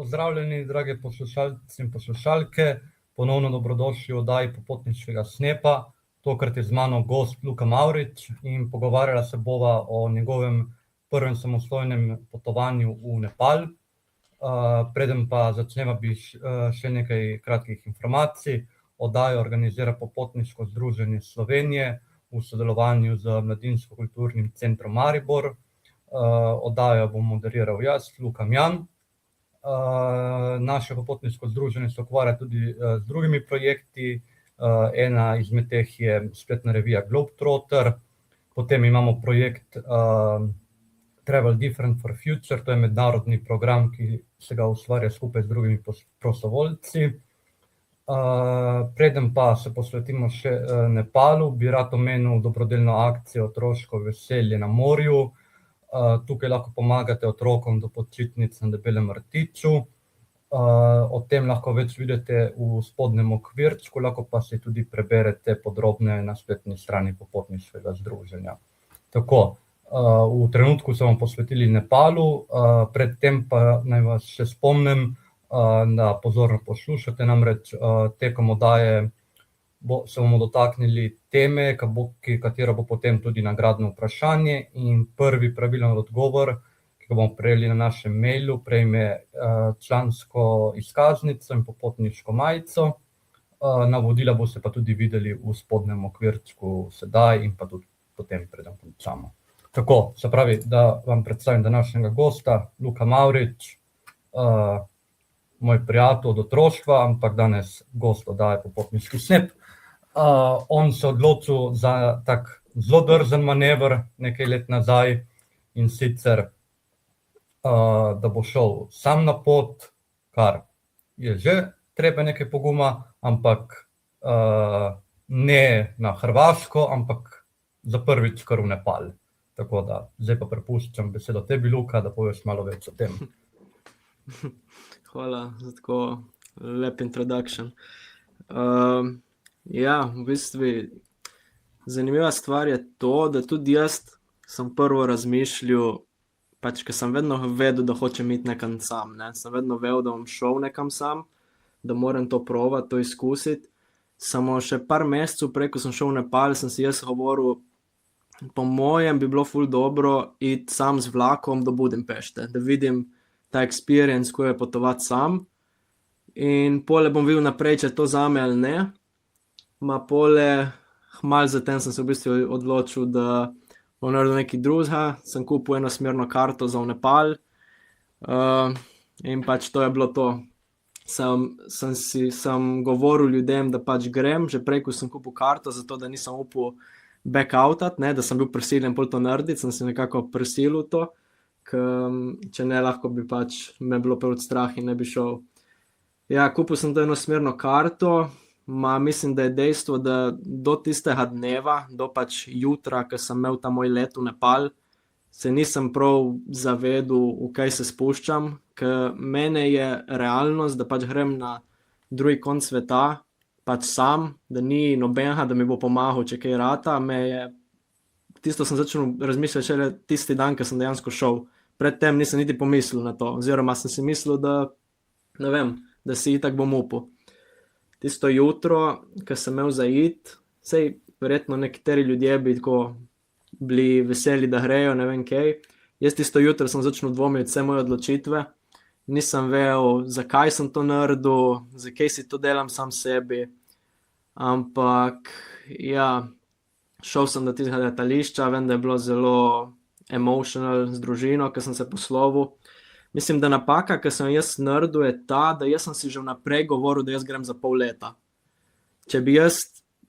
Pozdravljeni, drage poslušalci in poslušalke, ponovno dobrodošli v oddaji Popotniškega snepa. Tokrat je z mano gost Luka Mavrič in pogovarjala se bova o njegovem prvem samostojnem potovanju v Nepal. Preden pa začneva, bi še nekaj kratkih informacij. Oddajo organizira Popotniško združenje Slovenije v sodelovanju z Mladinsko-kulturnim centrom Maribor. Oddajo bom moderiral jaz, Luka Mjan. Naše Popotniško združenje se ukvarja tudi z drugimi projekti. Ena izmed teh je spletna revija Globetrotter, potem imamo projekt Travel Different for Future, to je mednarodni program, ki se ga ustvarja skupaj z drugimi prostovoljci. Preden pa se posvetimo še Nepalu, bi rad omenil dobrodelno akcijo Otroško veselje na morju. Tukaj lahko pomagate otrokom do počitnic na Debelem rtiču. O tem lahko več vidite v spodnjem okvirčku, lahko pa si tudi preberete podrobneje na spletni strani Popotniškega združenja. Tako, v trenutku se bomo posvetili Nepalu, predtem pa naj vas še spomnim, da pozorno poslušate, namreč tekom oddaje se bomo dotaknili teme, katera bo potem tudi nagradno vprašanje, in prvi pravilen odgovor, ki ga bomo prejeli na našem mailu, prejme člansko izkaznico in popotniško majico. Navodila boste pa tudi videli v spodnjem okvirčku sedaj in pa tudi potem, preden končamo. Tako, se pravi, da vam predstavim današnjega gosta, Luka Mavrič, moj prijatelj od otroštva, ampak danes gost oddaje Popotniški snep. On se odločil za tak zelo drzen manever nekaj let nazaj, in sicer, da bo šel sam na pot, kar je že treba nekaj poguma, ampak ne na Hrvaško, ampak za prvič kar v Nepal. Tako da, zdaj pa prepuščam besedo tebi, Luka, da poveš malo več o tem. Hvala za tako lep introduction. Ja, v bistvu zanimiva stvar je to, da tudi jaz sem prvo razmišljal, pač, ker sem vedno vedel, da hočem iti nekam sam, ne. Sem vedno vedel, da bom šel nekam sam, da moram to probati, to izkusiti. Samo še par mesecev prej, ko sem šel v Nepal, sem si jaz govoril, po mojem bi bilo ful dobro iti sam z vlakom do Budimpešte, da vidim ta experience, ko je potovati sam, in pole bom videl naprej, če je to zame ali ne. Ma pole, malo zatem sem se v bistvu odločil, da bom naredil nekaj drugega, sem kupil enosmerno karto za v Nepal, in pač to je bilo to. Sem govoril ljudem, da pač grem, že prej, ko sem kupil karto, zato da nisem upal back-outat, ne, da sem bil prisiljen pol to narediti, sem se nekako prisilil to, če ne, lahko bi pač me bilo prvo strah in ne bi šel. Ja, kupil sem to enosmerno karto, mislim, da je dejstvo, da do tistega dneva, do pač jutra, ko sem imel ta moj let v Nepal, se nisem prav zavedel, v kaj se spuščam, ker mene je realnost, da pač grem na drugi konec sveta, pač sam, da ni nobenega, da mi bo pomagal, če kaj rata, tisto sem začel razmišljati šele tisti dan, ko sem dejansko šel. Predtem nisem niti pomislil na to, oziroma sem si mislil, da, ne vem, da si itak bom upal. Tisto jutro, ko sem imel za iti, sej verjetno nekateri ljudje bi tako bili veseli, da grejo, ne vem kaj. Jaz tisto jutro sem začel dvomiti vse moje odločitve, nisem vedel, zakaj sem to naredil, zakaj si to delam sam sebi, ampak ja, šel sem do tistega letališča, vem, da je bilo zelo emotional z družino, ko sem se poslovil. Mislim, da napaka, ki sem jaz naredil, je ta, da jaz sem si že vnaprej govoril, da jaz grem za pol leta. Če bi jaz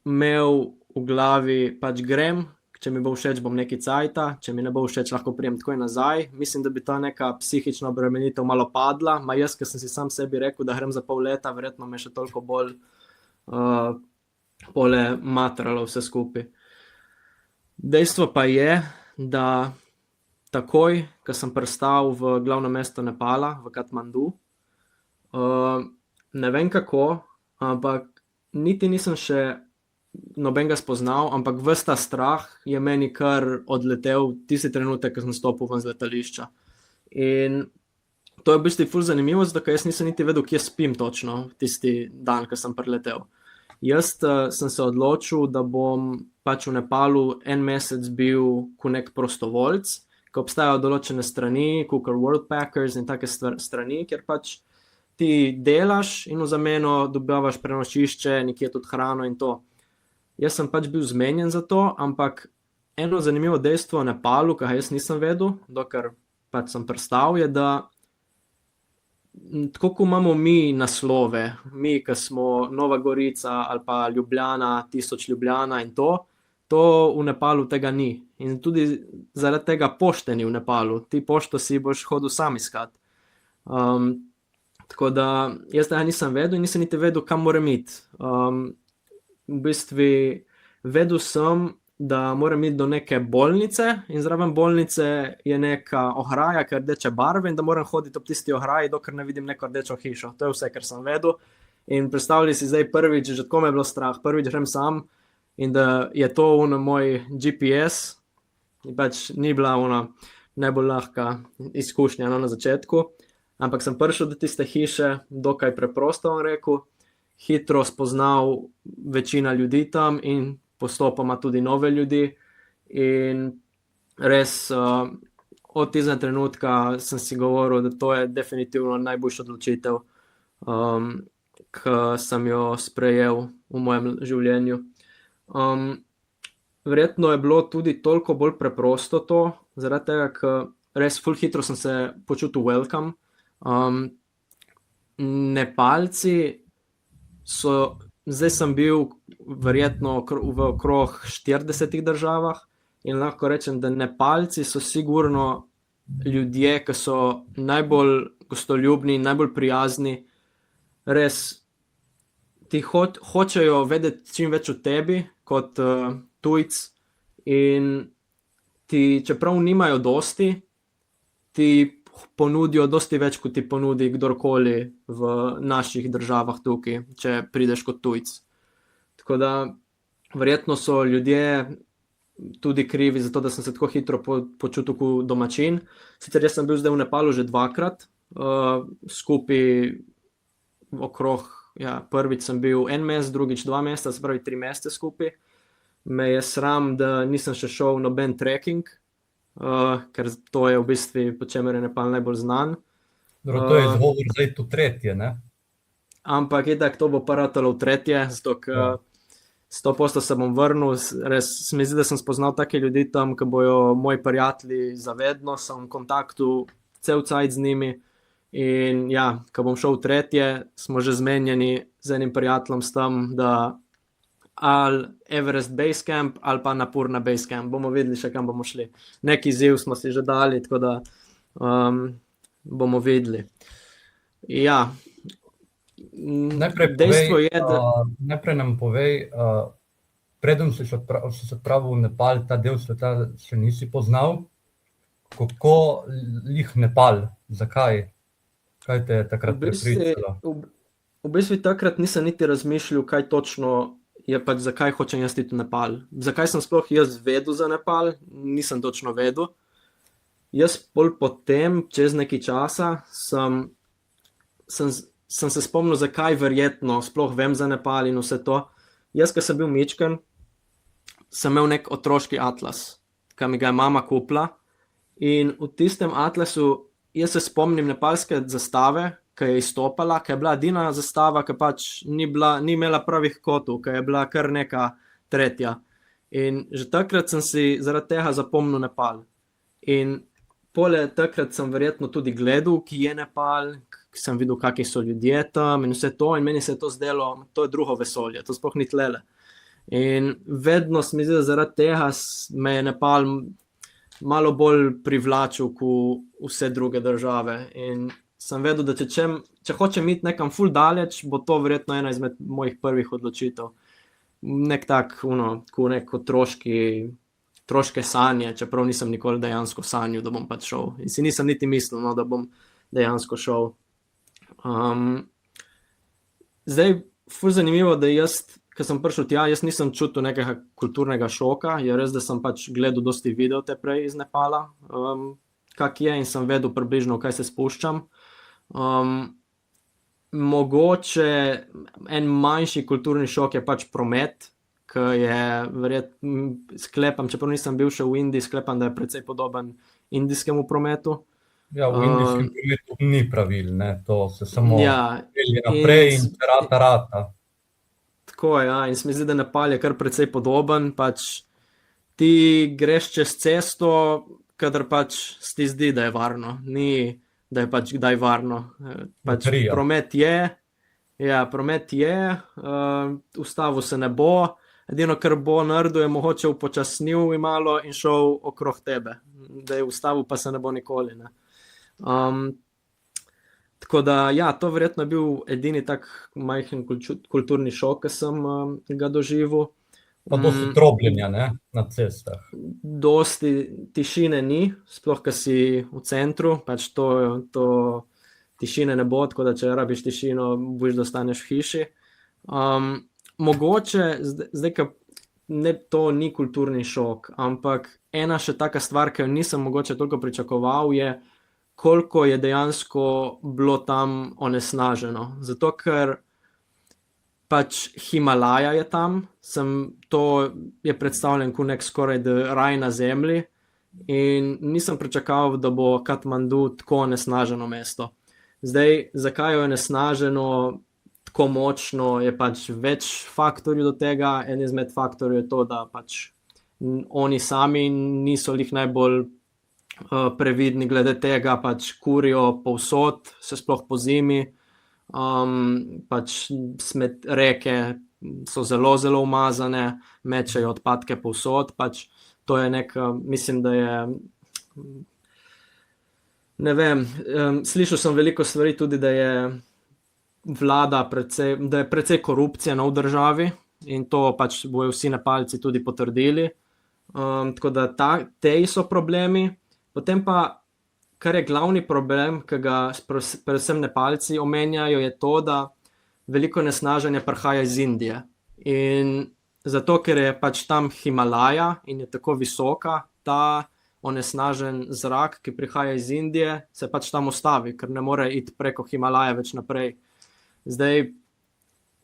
imel v glavi, pač grem, če mi bo všeč, bom nekaj cajta, če mi ne bo všeč, lahko prijem takoj nazaj, mislim, da bi ta neka psihična obremenitev malo padla, jaz, ker sem si sam sebi rekel, da grem za pol leta, verjetno me še toliko bolj pole matralo vse skupaj. Dejstvo pa je, da takoj, ko sem pristal v glavno mesto Nepala, v Katmandu, ne vem kako, ampak niti nisem še nobenega spoznal, ampak ves ta strah je meni kar odletel tisti trenutek, ko sem stopil ven z letališča. In to je v bistvu ful zanimivo, zato ker jaz nisem niti vedel, kje spim točno tisti dan, ko sem priletel. Jaz sem se odločil, da bom pač v Nepalu en mesec bil kot nek prostovoljc, ko obstajajo določene strani, Cooker World Packers in take strani, kjer pač ti delaš in v zameno dobavaš prenočišče, nekje tudi hrano in to. Jaz sem pač bil zmenjen za to, ampak eno zanimivo dejstvo v Nepalu, ki jaz nisem vedel, dokler pač sem prestal, je, da tako kot imamo mi naslove, mi, ki smo Nova Gorica ali pa Ljubljana, 1000 Ljubljana in to v Nepalu tega ni. In tudi zaradi tega pošte ni v Nepalu. Ti pošto si boš hodil sam iskat. Tako da jaz tega nisem vedel in nisem niti vedel, kam moram iti. V bistvu vedel sem, da moram iti do neke bolnice in zraven bolnice je neka ograja, ki je rdeče barve in da moram hoditi ob tisti ograji, dokler ne vidim neko rdečo hišo. To je vse, kar sem vedel. In predstavljaj si zdaj prvič, že tako me je bilo strah, prvič grem sam in da je to moj GPS in pač ni bila najbolj lahka izkušnja na začetku, ampak sem prišel do tiste hiše, dokaj preprosto vam rekel, hitro spoznal večina ljudi tam in postopoma tudi nove ljudi in res od tistega trenutka sem si govoril, da to je definitivno najboljša odločitev, ki sem jo sprejel v mojem življenju. Verjetno je bilo tudi toliko bolj preprosto to, zaradi tega, ker res ful hitro sem se počutil welcome. Nepalci zdaj sem bil verjetno v okrog 40 državah in lahko rečem, da Nepalci so sigurno ljudje, ki so najbolj gostoljubni, najbolj prijazni, res ti hočejo vedeti čim več o tebi kot tujc in ti, čeprav nimajo dosti, ti ponudijo dosti več, kot ti ponudi kdorkoli v naših državah tukaj, če prideš kot tujc. Tako da verjetno so ljudje tudi krivi za to, da sem se tako hitro počutil kot domačin. Sicer jaz sem bil zdaj v Nepalu že 2-krat, skupaj okrog, prvič sem bil 1 mesec, drugič 2 meseca, se pravi 3 mesece skupaj. Me je sram, da nisem še šel noben trekking, ker to je v bistvu, po čemer je Nepal najbolj znan. To je izgovor zdaj to tretje, ne? Ampak itak to bo pa ratalo v tretje, zato ker 100% se bom vrnil, res se mi zdi, da sem spoznal take ljudi tam, ki bojo moji prijatelji zavedno, sem v kontaktu cel cajt z njimi in ko bom šel v tretje, smo že zmenjeni z enim prijateljem s tem, da ali Everest Base Camp ali pa Napurna Base Camp, bomo videli še kam bomo šli. Neki izziv smo si že dali, tako da bomo videli. Najprej nam povej, preden si se odpravil v Nepal, ta del sveta še nisi poznal, kako lih Nepal, zakaj? Kaj te je takrat prepričalo? V bistvu takrat nisem niti razmišljal, kaj točno je pač, zakaj hočem jaz iti v Nepal. Zakaj sem sploh jaz vedel za Nepal, nisem točno vedel. Jaz potem, čez nekaj časa, sem se spomnil, zakaj verjetno sploh vem za Nepal in vse to. Jaz, ko sem bil mičken, sem imel nek otroški atlas, ki mi ga je mama kupila in v tistem atlasu jaz se spomnim nepalske zastave, ki je izstopala, ki je bila edina zastava, ki pač ni imela pravih kotov, ki je bila kar neka tretja. In že takrat sem si zaradi tega zapomnil Nepal. In poleg takrat sem verjetno tudi gledal, ki je Nepal, sem videl, kakšni so ljudje tam in vse to, in meni se je to zdelo, to je drugo vesolje, to sploh ni tlele. In vedno se mi zdi, da zaradi tega me je Nepal malo bolj privlačil kot vse druge države. In sem vedel, da če hočem iti nekam ful daleč, bo to verjetno ena izmed mojih prvih odločitev. Nek tak, kot nek otroške sanje, čeprav nisem nikoli dejansko sanjal, da bom pač šel. In si nisem niti mislil, da bom dejansko šel. Zdaj, ful zanimivo, da jaz, ko sem prišel tja, jaz nisem čutil nekega kulturnega šoka, je res, da sem pač gledal dosti videov te prej iz Nepala, kak je, in sem vedel približno, kaj se spuščam. Mogoče en manjši kulturni šok je pač promet, ki je sklepam, čeprav nisem bil še v Indiji, sklepam, da je precej podoben indijskemu prometu. Ja, v indijskem prometu ni pravil, ne, to se samo pelje in naprej in rata. Tako je, ja, in se mi zdi, da Nepal je kar precej podoben, pač ti greš čez cesto, kadar pač se ti zdi, da je varno, ni, da je pač kdaj varno. Pač promet je, ustavil se ne bo, edino, kar bo naredil, je mogoče upočasnil malo in šel okrog tebe, da je ustavil, pa se ne bo nikoli, ne. Tako da, ja, to verjetno je bil edini tak majhen kulturni šok, ki sem ga doživel. Pa dosti trobljenja, ne, na cestah. Dosti tišine ni, sploh, ko si v centru, pač to tišine ne bo, tako da če rabiš tišino, boš da ostaneš v hiši. Mogoče, zdaj, ko to ni kulturni šok, ampak ena še taka stvar, ki jo nisem mogoče toliko pričakoval, je, koliko je dejansko bilo tam onesnaženo. Zato, ker pač Himalaja je tam, to je predstavljen kot nek skoraj raj na zemlji in nisem pričakoval, da bo Katmandu tako onesnaženo mesto. Zdaj, zakaj je onesnaženo tako močno, je pač več faktorjev do tega. En izmed faktorjev je to, da pač oni sami niso lih najbolj previdni glede tega, pač kurijo povsod, se sploh po zimi, pač reke so zelo, zelo umazane, mečejo odpadke povsod, pač to je mislim, da je, ne vem, slišal sem veliko stvari tudi, da je precej korupcija v državi in to pač bojo vsi Nepalci tudi potrdili, tako da teji so problemi. Potem pa, kar je glavni problem, ki ga predvsem Nepalci omenjajo, je to, da veliko onesnaženja prihaja iz Indije. In zato, ker je pač tam Himalaja in je tako visoka, ta onesnažen zrak, ki prihaja iz Indije, se pač tam ustavi, ker ne more iti preko Himalaje več naprej. Zdaj,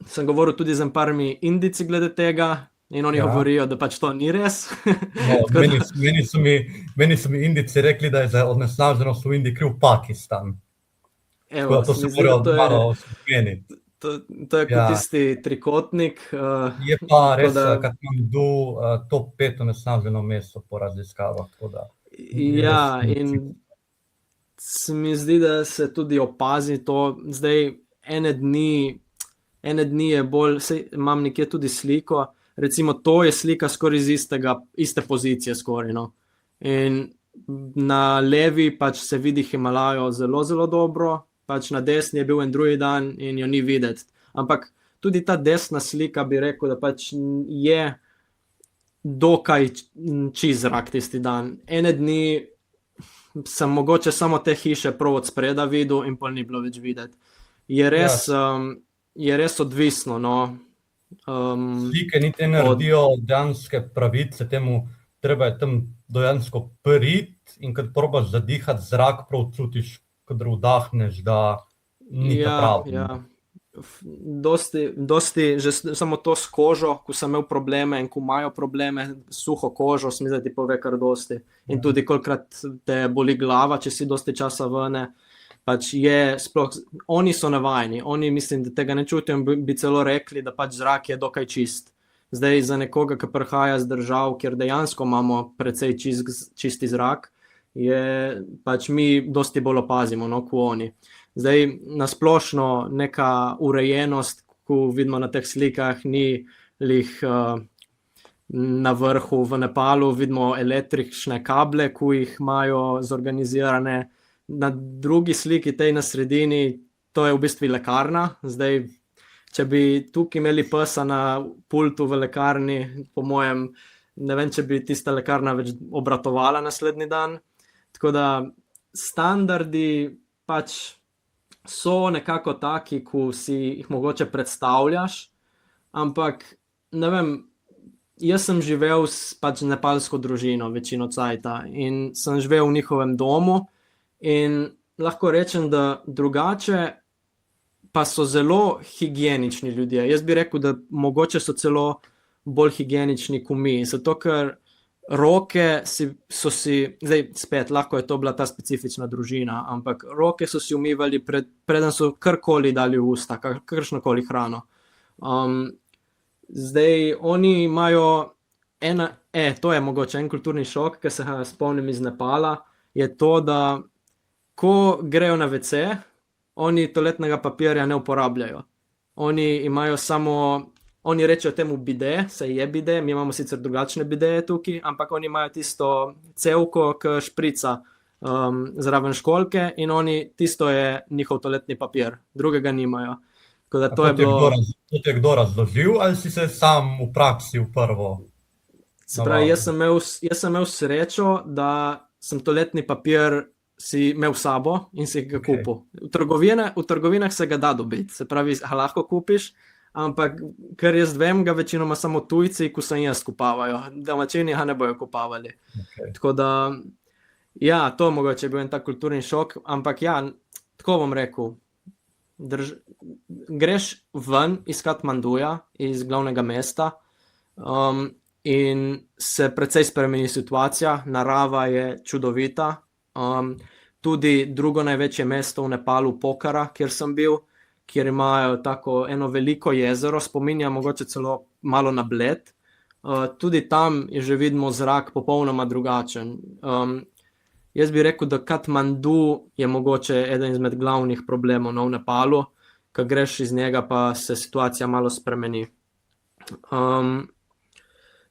sem govoril tudi z parmi Indijci glede tega, in oni govorijo, da pač to ni res. Meni so mi Indijci rekli, da je za onesnaženost v Indiji kriv Pakistan. Evo, to se morajo malo spomeniti. To je kot tisti trikotnik. Je pa res Katmandu top 5 onesnaženo mesto po raziskavah. Ja, in se mi zdi, da se tudi opazi to. Zdaj, ene dni je bolj, imam nekje tudi sliko, recimo to je slika skoraj iz iste pozicije skoraj, no. In na levi pač se vidi Himalajo zelo, zelo dobro, pač na desni je bil en drugi dan in jo ni videti. Ampak tudi ta desna slika bi rekel, da pač je dokaj čist zrak tisti dan. Ene dni sem mogoče samo te hiše prav od spreda videl in pol ni bilo več videti. Je res odvisno, no. Slike niti ne naredijo dejanske pravice temu, treba je tam dejansko priti in kad probaš zadihati zrak, prav čutiš, kadar vdahneš, da ni ta pravi. Ja. Dosti, že samo to s kožo, ko sem imel probleme in ko imajo probleme, suho kožo, se mi zdi, da ti pove kar dosti. In tudi kolikrat te boli glava, če si dosti časa vene. Pač sploh, oni so navajeni, oni mislim, da tega ne čutijo in bi celo rekli, da pač zrak je dokaj čist. Zdaj za nekoga, ki prihaja z držav, kjer dejansko imamo precej čisti zrak, pač mi dosti bolj opazimo, no, kot oni. Zdaj nasplošno neka urejenost, ko vidimo na teh slikah, ni lih na vrhu v Nepalu, vidimo električne kable, ko jih imajo zorganizirane. Na drugi sliki, tej na sredini, to je v bistvu lekarna. Zdaj, če bi tukaj imeli psa na pultu v lekarni, po mojem, ne vem, če bi tista lekarna več obratovala naslednji dan. Tako da standardi pač so nekako taki, ko si jih mogoče predstavljaš, ampak ne vem, jaz sem živel s pač nepalsko družino večino cajta in sem živel v njihovem domu. In lahko rečem, da drugače pa so zelo higienični ljudje. Jaz bi rekel, da mogoče so celo bolj higienični kot mi, zato ker roke so si, zdaj spet, lahko je to bila ta specifična družina, ampak roke so si umivali preden so karkoli dali v usta, kakršnokoli hrano. Zdaj, oni imajo to je mogoče en kulturni šok, ki se ga spomnim iz Nepala, je to, da ko grejo na WC, oni toaletnega papirja ne uporabljajo. Oni rečejo temu bide, saj je bide, mi imamo sicer drugačne bideje tukaj, ampak oni imajo tisto cevko, ki šprica zraven školjke in tisto je njihov toaletni papir, drugega nimajo. Tako da to je bilo... To ti je kdo razložil ali si se sam v praksi prvo? Se pravi, jaz sem imel srečo, da sem toaletni papir si imel sabo in si ga kupil. V trgovinah se ga da dobiti, se pravi, ga lahko kupiš, ampak ker jaz vem, ga večinoma samo tujci, ko sem jaz kupavajo, domačini ga ne bojo kupavali. Tako da, ja, to mogoče je bil en tak kulturni šok, ampak ja, tako bom rekel, greš ven iz Katmanduja, iz glavnega mesta, in se precej spremeni situacija, narava je čudovita, tudi drugo največje mesto v Nepalu, Pokhara, kjer sem bil, kjer imajo tako eno veliko jezero, spominja mogoče celo malo na Bled, tudi tam je že vidimo zrak popolnoma drugačen. Jaz bi rekel, da Katmandu je mogoče eden izmed glavnih problemov v Nepalu, ko greš iz njega, pa se situacija malo spremeni.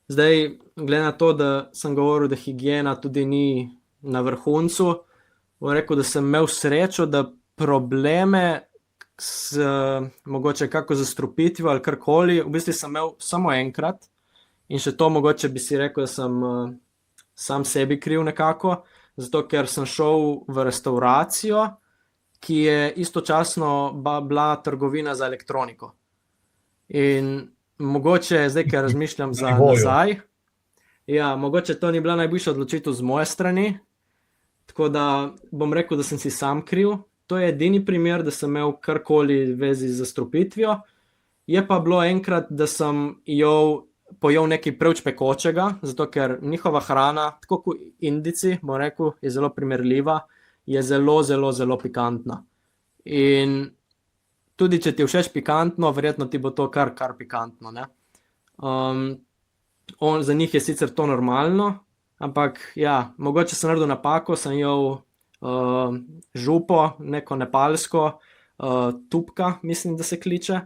Zdaj, glede na to, da sem govoril, da higiena tudi ni na vrhuncu, bom rekel, da sem imel srečo, da probleme mogoče kako zastrupitvijo ali karkoli, v bistvu sem imel samo enkrat in še to mogoče bi si rekel, da sem sam sebi kriv nekako, zato ker sem šel v restauracijo, ki je istočasno bila trgovina za elektroniko. In mogoče, zdaj, ker razmišljam za nazaj, ja, mogoče to ni bila najboljša odločitev z moje strani, tako da bom rekel, da sem si sam kriv. To je edini primer, da sem imel karkoli vezi z zastrupitvijo. Je pa bilo enkrat, da sem pojel nekaj preveč pekočega, zato ker njihova hrana, tako kot Indijci, bom rekel, je zelo primerljiva, je zelo, zelo, zelo pikantna. In tudi, če ti všeč pikantno, verjetno ti bo to kar pikantno, ne? Za njih je sicer to normalno, ampak ja, mogoče sem naredil napako, sem jel župo, neko nepalsko, tupka, mislim, da se kliče.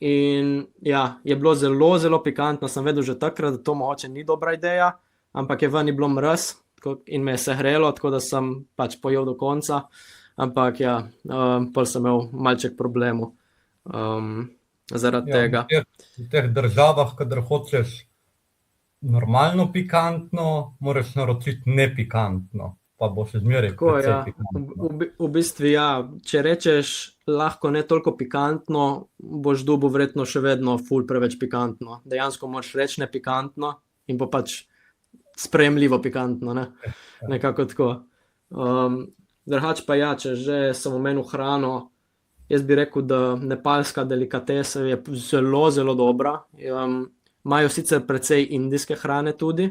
In ja, je bilo zelo, zelo pikantno, sem vedel že takrat, da to mogoče ni dobra ideja, ampak je ven bilo mraz in me je sehrelo, tako da sem pač pojel do konca, ampak ja, pol sem imel malček problemov zaradi tega. V teh državah, kadar hočeš normalno pikantno, moraš naročiti nepikantno, pa bo še zmeraj precej pikantno. V bistvu ja, če rečeš lahko ne toliko pikantno, boš dobil verjetno še vedno ful preveč pikantno. Dejansko moraš reči nepikantno in bo pač sprejemljivo pikantno, ne? Nekako tako. Drugače pa ja, če že sem omenil hrano, jaz bi rekel, da nepalska delikatesa je zelo, zelo dobra. Imajo sicer precej indijske hrane tudi.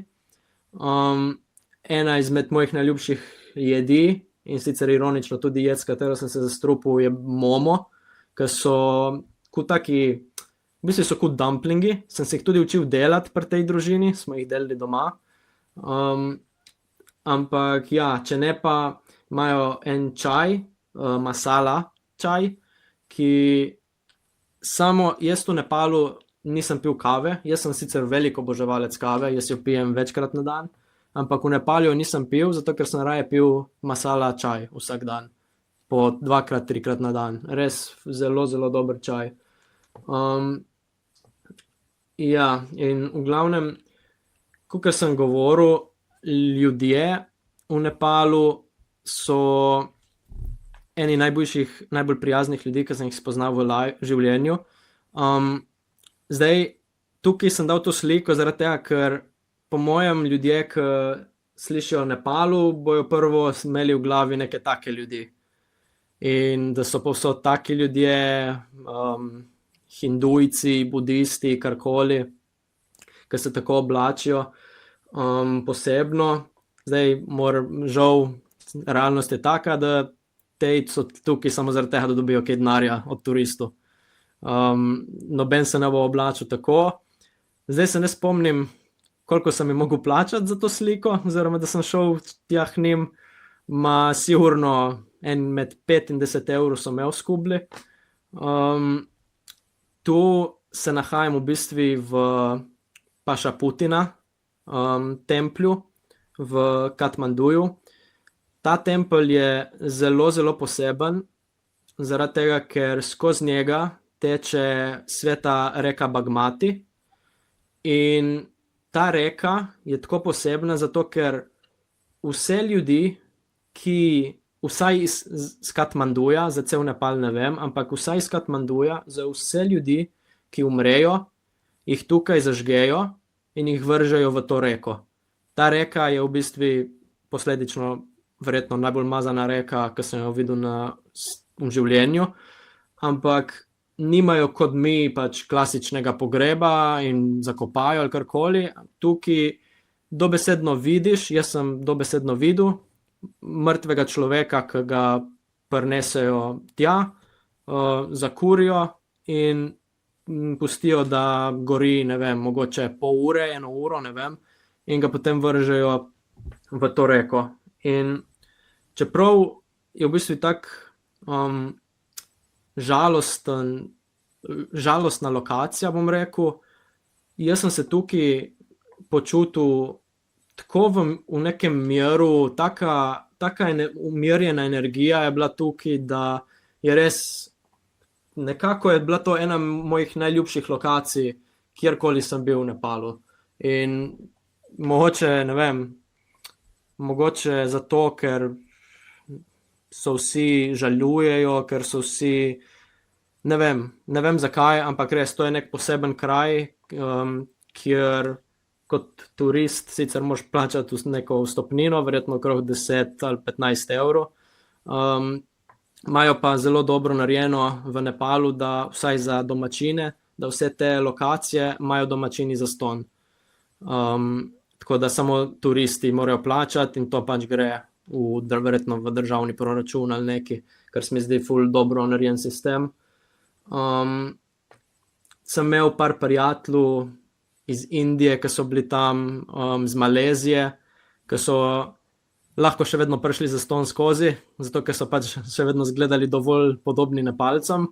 Ena izmed mojih najljubših jedi, in sicer ironično tudi jed, s katero sem se zastrupil, je momo, ki so kot taki, v bistvu so kot dumplingi, sem se jih tudi učil delati pri tej družini, smo jih delali doma. Ampak ja, če ne pa imajo en čaj, masala čaj, ki samo jaz v Nepalu nisem pil kave, jaz sem sicer velik oboževalec kave, jaz jo pijem večkrat na dan, ampak v Nepalu jo nisem pil, zato ker sem raje pil masala čaj vsak dan, po 2-krat, 3-krat na dan. Res zelo, zelo dober čaj. Ja, in v glavnem, kakor sem govoril, ljudje v Nepalu so eni najbolj prijaznih ljudi, ki sem jih spoznal v življenju. Zdaj, tukaj sem dal to sliko zaradi tega, ker po mojem ljudje, ki slišijo o Nepalu, bojo prvo imeli v glavi neke take ljudi. in da so povsod taki ljudje, hindujci, budisti, karkoli, ki se tako oblačijo posebno. Zdaj, žal, realnost je taka, da tej so tukaj samo zaradi tega, da dobijo kaj denarja od turistov. Noben se ne bo oblačil tako. Zdaj se ne spomnim, koliko sem jim mogel plačati za to sliko, oziroma da sem šel tja k njim, ma sigurno med 5 in 10 evrov so imel skubli. Tu se nahajam v bistvu v Pašaputina templju v Katmanduju. Ta tempelj je zelo, zelo poseben, zaradi tega, ker skozi njega teče sveta reka Bagmati. In ta reka je tako posebna, zato ker vse ljudi, ki vsaj iz Katmanduja, za cel Nepal ne vem, ampak vsaj iz Katmanduja, za vse ljudi, ki umrejo, jih tukaj zažgejo in jih vržejo v to reko. Ta reka je v bistvu posledično verjetno najbolj mazana reka, ki sem jo videl v življenju, ampak nimajo kot mi pač klasičnega pogreba in zakopajo ali karkoli. Tukaj dobesedno vidiš, jaz sem dobesedno videl mrtvega človeka, ki ga prinesejo tja, zakurijo in pustijo, da gori, ne vem, mogoče pol ure, 1 uro, ne vem, in ga potem vržejo v to reko. In čeprav je v bistvu tak žalostna lokacija, bom rekel, jaz sem se tukaj počutil tako v nekem miru, taka umirjena energija je bila tukaj, da je res, nekako je bila to ena mojih najljubših lokacij, kjerkoli sem bil v Nepalu. In mogoče, ne vem, mogoče zato, ker so vsi žalujejo, ker so vsi, ne vem zakaj, ampak res, to je nek poseben kraj, kjer kot turist sicer moraš plačati neko vstopnino, verjetno okrog 10 ali 15 evrov. Imajo pa zelo dobro narejeno v Nepalu, da vsaj za domačine, da vse te lokacije imajo domačini zastonj. Tako da samo turisti morajo plačati in to pač gre verjetno v državni proračun ali nekaj, kar se mi zdi ful dobro narejen sistem. Sem imel par prijateljev iz Indije, ki so bili tam, iz Malezije, ki so lahko še vedno prišli zastonj skozi, zato ker so pač še vedno izgledali dovolj podobni Nepalcem.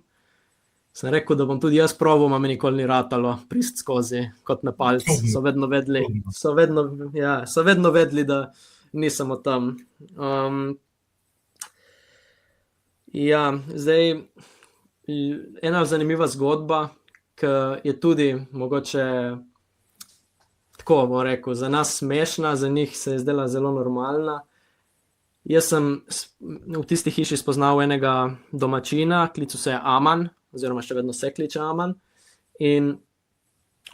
Sem rekel, da bom tudi jaz probal, a me nikoli ni ratalo priti skozi kot Nepalci. So vedno vedeli, da nisem od tam. Zdaj, ena zanimiva zgodba, ki je tudi mogoče, tako bom rekel, za nas smešna, za njih se je zdela zelo normalna. Jaz sem v tisti hiši spoznal enega domačina, klical se je Aman, oziroma še vedno se kliče Aman, in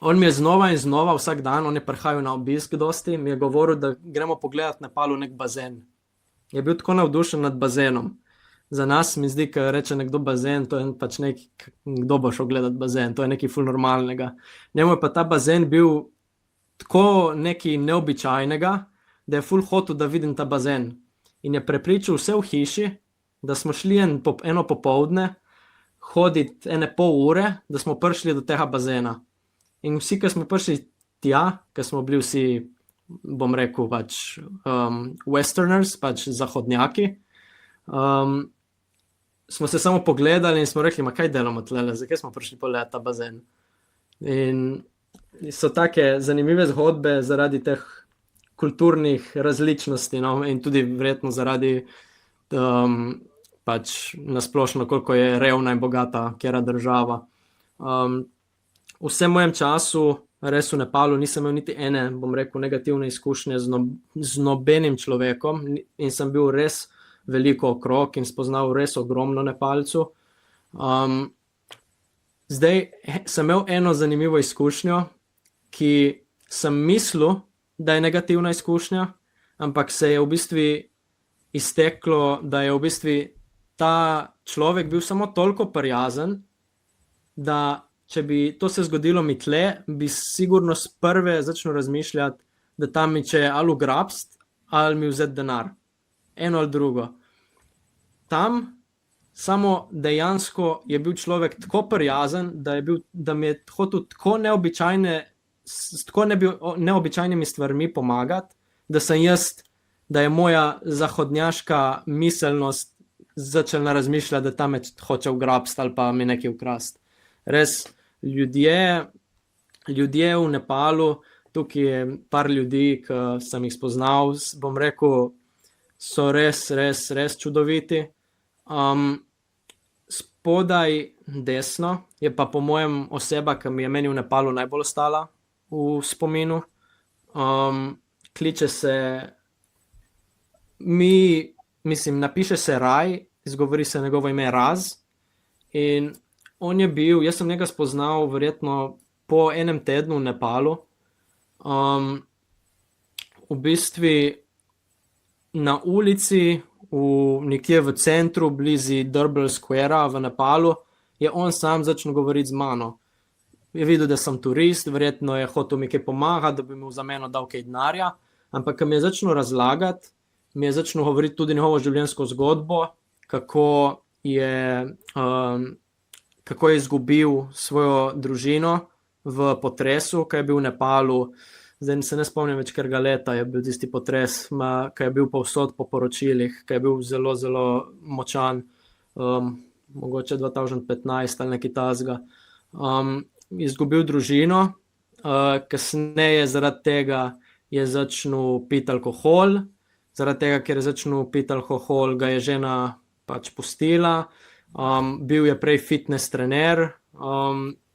on mi je znova in znova vsak dan, on je prihajal na obisk dosti, mi je govoril, da gremo pogledati Nepalu nek bazen. Je bil tako navdušen nad bazenom. Za nas mi zdi, ko reče nekdo bazen, to je pač kdo bo šel gledati bazen, to je nekaj ful normalnega. Njemu je pa ta bazen bil tako nekaj neobičajnega, da je ful hotel, da vidim ta bazen. In je prepričal vse v hiši, da smo šli eno popoldne hoditi 1,5 ure, da smo prišli do tega bazena. In vsi, ki smo prišli tja, ki smo bili vsi, bom rekel, pač westerners, pač zahodnjaki, smo se samo pogledali in smo rekli, ma kaj delamo tlele, zakaj smo prišli pogledati ta bazen. In so take zanimive zgodbe zaradi teh kulturnih različnosti, no, in tudi verjetno zaradi pač nasplošno, koliko je revna in bogata kjera država. Vsem mojem času, res v Nepalu, nisem imel niti ene, bom rekel, negativne izkušnje z nobenim človekom in sem bil res veliko okrog in spoznal res ogromno Nepalcev. Zdaj sem imel eno zanimivo izkušnjo, ki sem mislil, da je negativna izkušnja, ampak se je v bistvu izteklo, da je v bistvu ta človek bil samo toliko prijazen, da če bi to se zgodilo mi tle, bi sigurno s prve začel razmišljati, da tam mi če ali ugrabst, ali mi vzeti denar. Eno ali drugo. Tam samo dejansko je bil človek tako prijazen, da mi je hotel tako neobičajnimi stvarmi pomagati, da je moja zahodnjaška miselnost začela razmišljati, da tam me hoče ugrabsti ali pa mi nekaj ukrasti. Res, ljudje v Nepalu, tukaj je par ljudi, ki sem jih spoznal, bom rekel, so res čudoviti. Spodaj desno je pa po mojem oseba, ki mi je meni v Nepalu najbolj ostala v spominu. Kliče se, napiše se Raj, izgovori se njegovo ime Raz, in on je bil, jaz sem njega spoznal verjetno po enem tednu v Nepalu. V bistvu na ulici, nekje v centru, blizu Durbar Squarea v Nepalu, je on sam začel govoriti z mano. Je videl, da sem turist, verjetno je hotel mi kaj pomagati, da bi mu za meno dal kaj denarja, ampak ko mi je začel razlagati, mi je začel govoriti tudi njegovo življenjsko zgodbo, kako je izgubil svojo družino v potresu, ko je bil v Nepalu. Zdaj se ne spomnim več, katerega leta je bil tisti potres, ko je bil povsod po poročilih, ko je bil zelo, zelo močan, mogoče 2015 ali nekaj takega. Izgubil družino, kasneje zaradi tega je začel piti alkohol, zaradi tega, ker je začel piti alkohol, ga je žena pač pustila. Bil je prej fitness trener,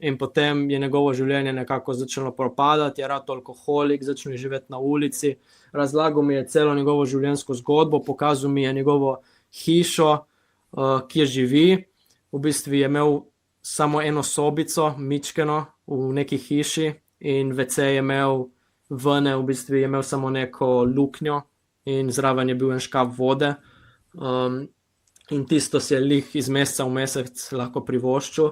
in potem je njegovo življenje nekako začelo propadati, je rad alkoholik, začel živeti na ulici. Razlagal mi je celo njegovo življenjsko zgodbo, pokazal mi je njegovo hišo, kjer živi. V bistvu je imel samo eno sobico, mičkeno, v neki hiši, in WC je imel vene, v bistvu je imel samo neko luknjo in zraven je bil en škaf vode. In tisto si je lih iz meseca v mesec lahko privoščil.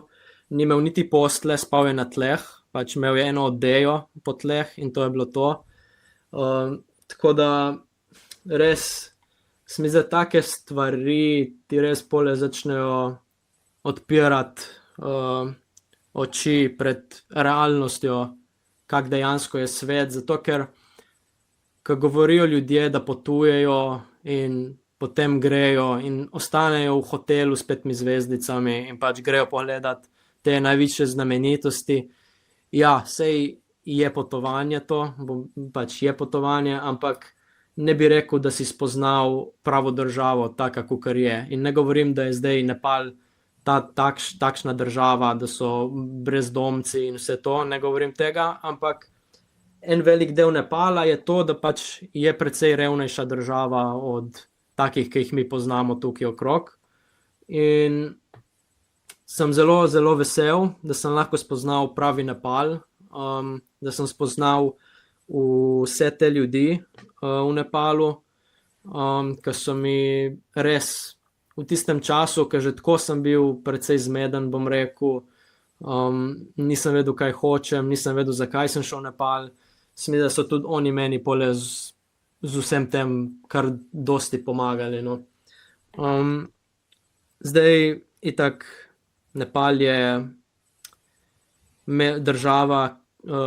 Ni imel niti postle, spal je na tleh, pač imel je eno odejo po tleh in to je bilo to. Tako da res se mi zdi, take stvari ti res pole začnejo odpirati oči pred realnostjo, kak dejansko je svet, zato ker ko govorijo ljudje, da potujejo in potem grejo in ostanejo v hotelu s 5 zvezdicami in pač grejo pogledat te največje znamenitosti. Ja, sej je potovanje to, pač je potovanje, ampak ne bi rekel, da si spoznal pravo državo, taka, kakor je. In ne govorim, da je zdaj Nepal takšna država, da so brezdomci in vse to, ne govorim tega, ampak en velik del Nepala je to, da pač je precej revnejša država od takih, ki jih mi poznamo tukaj okrog. In sem zelo, zelo vesel, da sem lahko spoznal pravi Nepal, da sem spoznal vse te ljudi v Nepalu, ki so mi res v tistem času, ker že tako sem bil precej zmeden, bom rekel, nisem vedel, kaj hočem, nisem vedel, zakaj sem šel v Nepal. Mislim, da so tudi oni meni pole z vsem tem kar dosti pomagali. No. Zdaj, itak, Nepal je država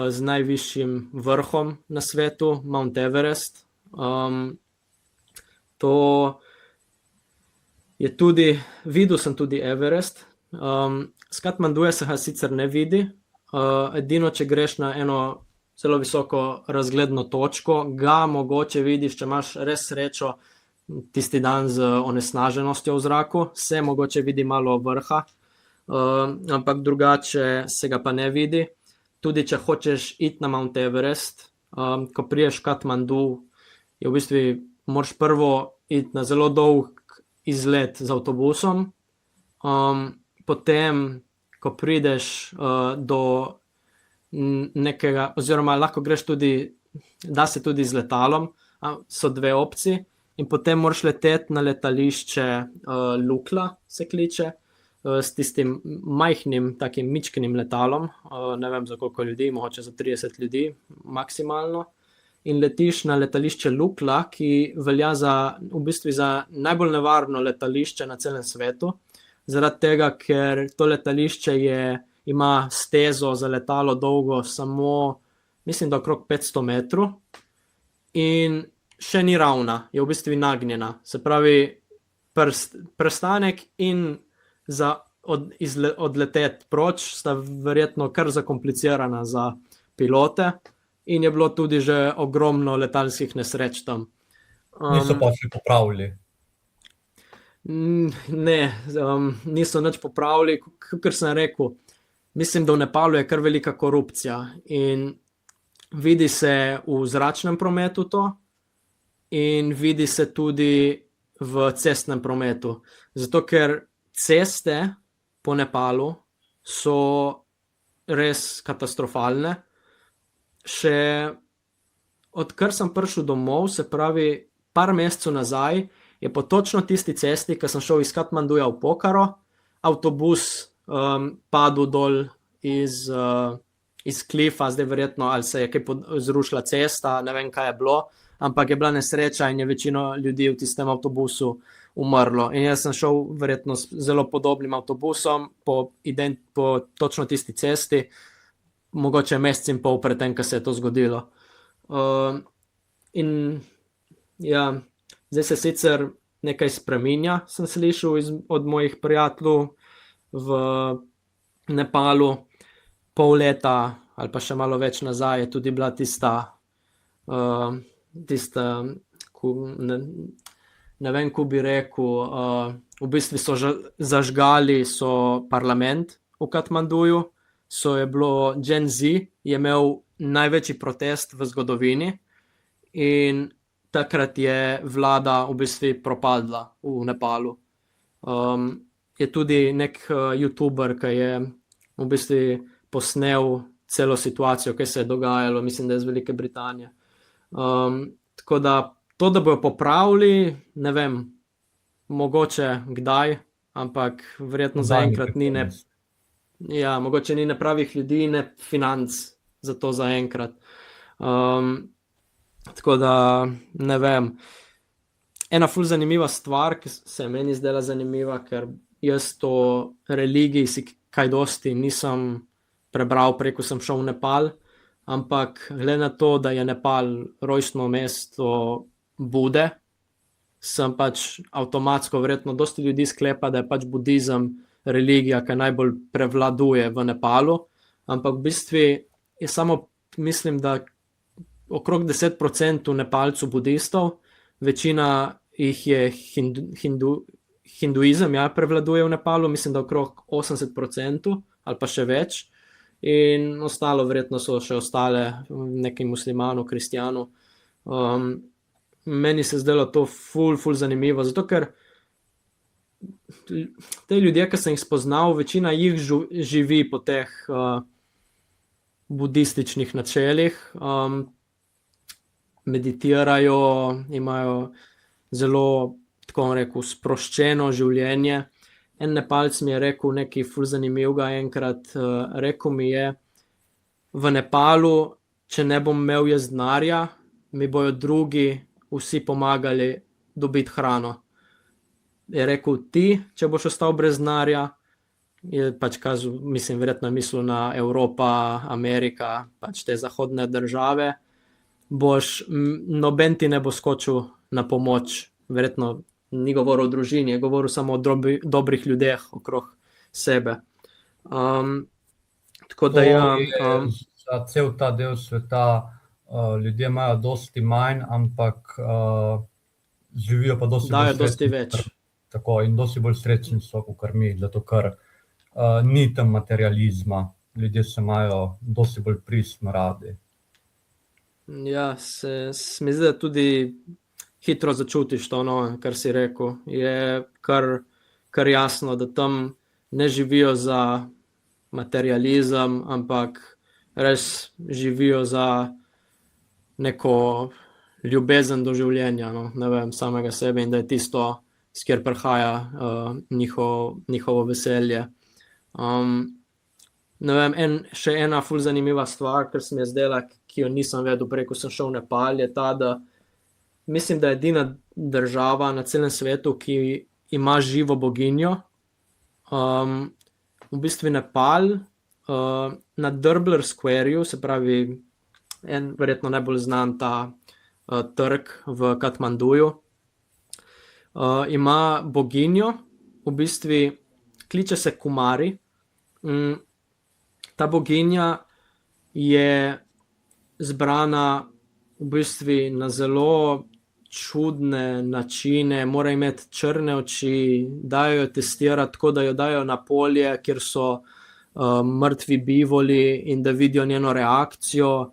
z najvišjim vrhom na svetu, Mount Everest. To je tudi, videl sem tudi Everest. S Katmanduja se ga sicer ne vidi, edino, če greš na eno zelo visoko razgledno točko, ga mogoče vidiš, če imaš res srečo tisti dan z onesnaženostjo v zraku, se mogoče vidi malo vrha, ampak drugače se ga pa ne vidi. Tudi če hočeš iti na Mount Everest, ko priješ v Katmandu, je v bistvu moraš prvo iti na zelo dolg izlet z avtobusom, potem, ko prideš do nekega, oziroma lahko greš tudi, da se tudi z letalom, so 2 opcije, in potem moraš leteti na letališče Lukla, se kliče, s tistim majhnim, takim mičkenim letalom, ne vem za koliko ljudi, mogoče za 30 ljudi maksimalno, in letiš na letališče Lukla, ki velja v bistvu za najbolj nevarno letališče na celem svetu, zaradi tega, ker to letališče ima stezo za letalo dolgo samo, mislim, da okrog 500 metrov in še ni ravna, je v bistvu nagnjena. Se pravi, prestanek in za odleteti proč sta verjetno kar zakomplicirana za pilote in je bilo tudi že ogromno letalskih nesreč tam. Niso pa še popravili. Ne, niso nič popravili, kakor sem rekel. Mislim, da v Nepalu je kar velika korupcija in vidi se v zračnem prometu to in vidi se tudi v cestnem prometu. Zato, ker ceste po Nepalu so res katastrofalne. Še odkar sem prišel domov, se pravi par mesecev nazaj, je po točno tisti cesti, ki sem šel iz Katmanduja v Pokaro, avtobus padel dol iz klifa, zdaj verjetno, ali se je kaj zrušila cesta, ne vem, kaj je bilo, ampak je bila nesreča in je večino ljudi v tistem avtobusu umrlo. In jaz sem šel verjetno s zelo podobnim avtobusom po točno tisti cesti, mogoče mesec in pol pred tem, ko se je to zgodilo. In ja, zdaj se sicer nekaj spreminja, sem slišal od mojih prijateljev v Nepalu. Pol leta ali pa še malo več nazaj je tudi bila tista ne vem, ko bi rekel, v bistvu so zažgali parlament v Katmanduju, je bilo Gen Z, je imel največji protest v zgodovini in takrat je vlada v bistvu propadla v Nepalu. Je tudi nek youtuber, ki je v bistvu posnel celo situacijo, kaj se je dogajalo, mislim, da je iz Velike Britanije. Tako da to, da bojo popravili, ne vem, mogoče kdaj, ampak verjetno zaenkrat ni ja, mogoče ni ne pravih ljudi, ne financ za to zaenkrat. Tako da, ne vem. Ena ful zanimiva stvar, ki se je meni zdela zanimiva, ker jaz to religiji si kaj dosti nisem prebral, preko sem šel v Nepal, ampak glede na to, da je Nepal rojstno mesto Bude, sem pač avtomatsko, verjetno dosti ljudi sklepa, da je pač budizem religija, ki najbolj prevladuje v Nepalu, ampak v bistvu je samo, mislim, da okrog 10% Nepalcev budistov, večina jih je hinduizem, ja, prevladuje v Nepalu, mislim, da okrog 80% ali pa še več, in ostalo verjetno so še ostale neki muslimanu, kristjanu. Meni se zdelo to ful zanimivo, zato ker te ljudje, ki sem jih spoznal, večina jih živi po teh budističnih načelih, meditirajo, imajo zelo, tako bom rekel, sproščeno življenje. En Nepalec mi je rekel nekaj ful zanimivega enkrat, rekel mi je, v Nepalu, če ne bom imel jaz denarja, mi bojo drugi vsi pomagali dobiti hrano. Je rekel, ti, če boš ostal brez denarja, je pač kazal, mislim, verjetno je mislil na Evropa, Amerika, pač te zahodne države, noben ti ne bo skočil na pomoč, verjetno ni govoril o družini, je govoril samo o dobrih ljudeh okrog sebe. Tako da za cel ta del sveta ljudje imajo dosti manj, ampak živijo pa dosti več. Tako, in dosti bolj srečni so, kot mi, zato ker ni tam materializma. Ljudje se imajo dosti bolj pristno radi. Ja, se mi zdi, da tudi hitro začutiš to, kar si rekel. Je kar jasno, da tam ne živijo za materializem, ampak res živijo za neko ljubezen do življenja, no, ne vem, samega sebe in da je tisto, s kjer prihaja njihovo veselje. Ne vem, še ena ful zanimiva stvar, ker se mi je zdela, ki jo nisem vedel prej, ko sem šel v Nepal, je ta, da mislim, da je edina država na celem svetu, ki ima živo boginjo. V bistvu Nepal, na Drbler Squareu, se pravi, verjetno najbolj znan ta trg v Katmanduju, ima boginjo, v bistvu kliče se Kumari. Ta boginja je zbrana v bistvu na zelo čudne načine, mora imeti črne oči, dajo jo testirati tako, da jo dajo na polje, kjer so mrtvi bivoli in da vidijo njeno reakcijo.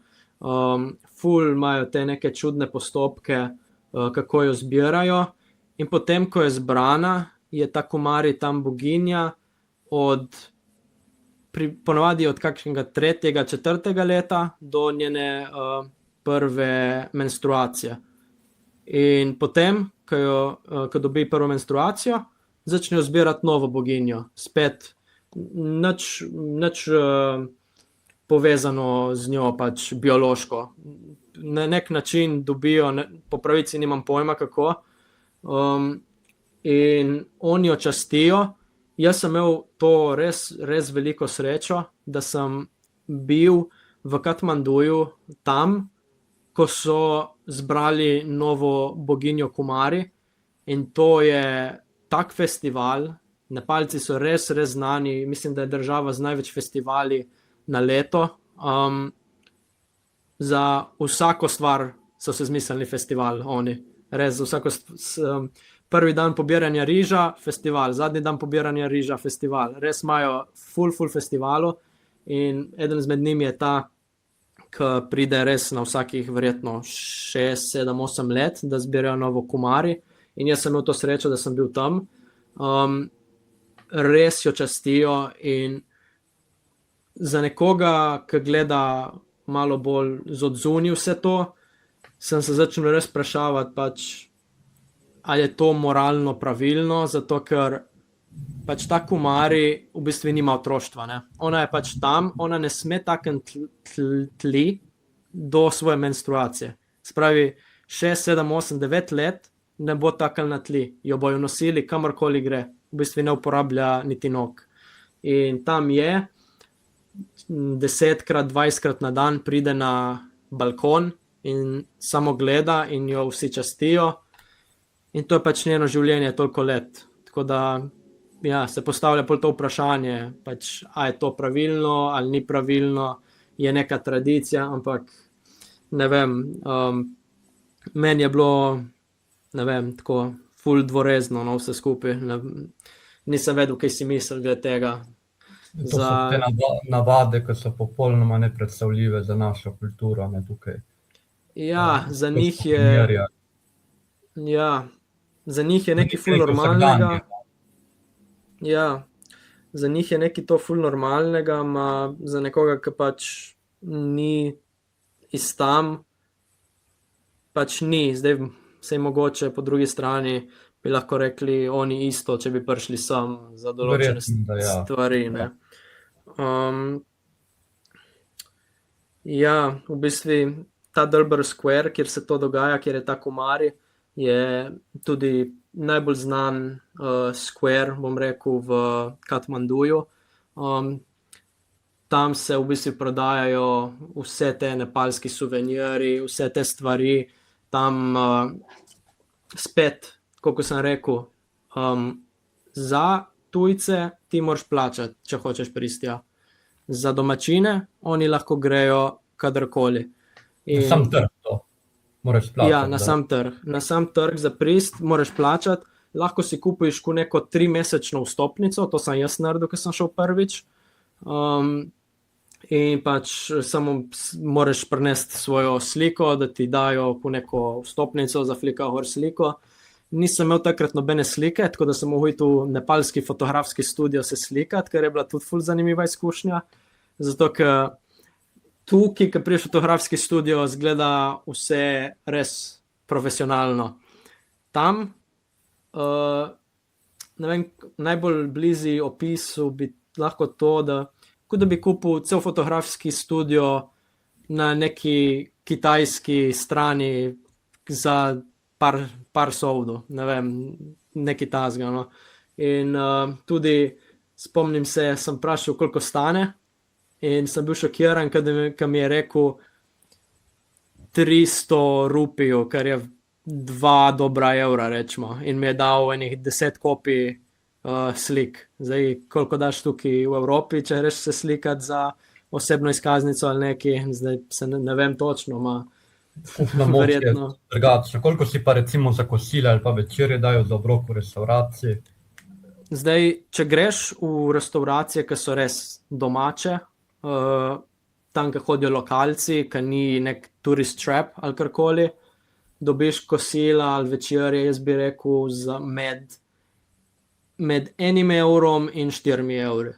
Ful imajo te neke čudne postopke, kako jo zbirajo. In potem, ko je zbrana, je ta Kumari tam boginja ponovadi od kakšnega 3., 4. leta do njene prve menstruacije. In potem, ko dobi prvo menstruacijo, začnejo zbirati novo boginjo. Spet nič povezano z njo, pač biološko. Na nek način dobijo, po pravici nimam pojma kako, in oni jo častijo. Jaz sem imel to res veliko srečo, da sem bil v Katmanduju tam, ko so zbrali novo boginjo Kumari, in to je tak festival. Nepalci so res znani, mislim, da je država z največ festivali na leto. Za vsako stvar so se zmislili festival, oni. Res za vsako prvi dan pobiranja riža, festival, zadnji dan pobiranja riža, festival. Res imajo ful festivalov in eden izmed njimi je ta, ki pride res na vsakih verjetno 6, 7, 8 let, da zbirajo novo Kumari, in jaz sem imel to srečo, da sem bil tam. Res jo častijo in za nekoga, ki gleda malo bolj z odzunaj vse to, sem se začel res sprašavati, pač, ali je to moralno pravilno, zato ker pač ta Kumari v bistvu nima otroštva. Ne? Ona je pač tam, ona ne sme takniti tli do svoje menstruacije. Spravi 6, 7, 8, 9 let ne bo taknila na tli, jo bojo nosili kamorkoli gre, v bistvu ne uporablja niti nog. In tam je 10-krat, 20-krat na dan pride na balkon in samo gleda in jo vsi častijo. In to je pač njeno življenje toliko let. Tako da ja, se postavlja pol to vprašanje, pač, a je to pravilno ali ni pravilno, je neka tradicija, ampak ne vem, meni je bilo, ne vem, tako ful dvorezno, no, vse skupaj. Nisem vedel, kaj si mislil glede tega. To so te navade, ki so popolnoma nepredstavljive za našo kulturo, ne tukaj. Ja, za njih je... Ja, za njih je nekaj ful normalnega. Ja, za njih je nekaj to ful normalnega, za nekoga, ki pač ni iz tam, pač ni. Zdaj se mogoče po drugi strani bi lahko rekli oni isto, če bi prišli sem za določene stvari. Ne? Ja, v bistvu ta Drbler Square, kjer se to dogaja, kjer je ta Kumari, je tudi najbolj znan square, bom rekel, v Katmanduju. Tam se v bistvu prodajajo vse te nepalski suvenirji, vse te stvari. Tam spet, kot sem rekel, za tujce ti moraš plačati, če hočeš priti tja. Za domačine oni lahko grejo kadarkoli. Sam trg to. Moraš plačati. Ja, na sam trg za prist moraš plačati. Lahko si kupiš neko 3-mesečno vstopnico, to sem jaz naredil, ko sem šel prvič. In pač samo moraš prinesti svojo sliko, da ti dajo neko vstopnico za flika gor sliko. Nisem imel takrat nobene slike, tako da sem mogel iti v nepalski fotografski studio se slikati, ker je bila tudi ful zanimiva izkušnja. Zato, ker tukaj, ko priješ v fotografski studio, zgleda vse res profesionalno. Tam, ne vem, najbolj blizu opisu bi lahko to, da bi kupil cel fotografski studio na neki kitajski strani za par soldov, ne vem, nekaj tasga. No. In tudi spomnim se, sem vprašal, koliko stane, in sem bil šokiran, ko mi je rekel 300 rupijev, kar je 2 dobra evra, rečemo, in mi je dal enih 10 kopij slik. Zdaj, koliko daš tukaj v Evropi, če greš se slikati za osebno izkaznico ali nekaj, zdaj se ne vem točno, Skupna moč je drugačna. Koliko si pa recimo za kosila ali pa večerje dajo za obrok v restavraciji? Zdaj, če greš v restauracije, ki so res domače, tam, ki hodijo lokalci, ki ni nek tourist trap ali karkoli, dobiš kosila ali večerje, jaz bi rekel, med 1 evrom in 4 evri.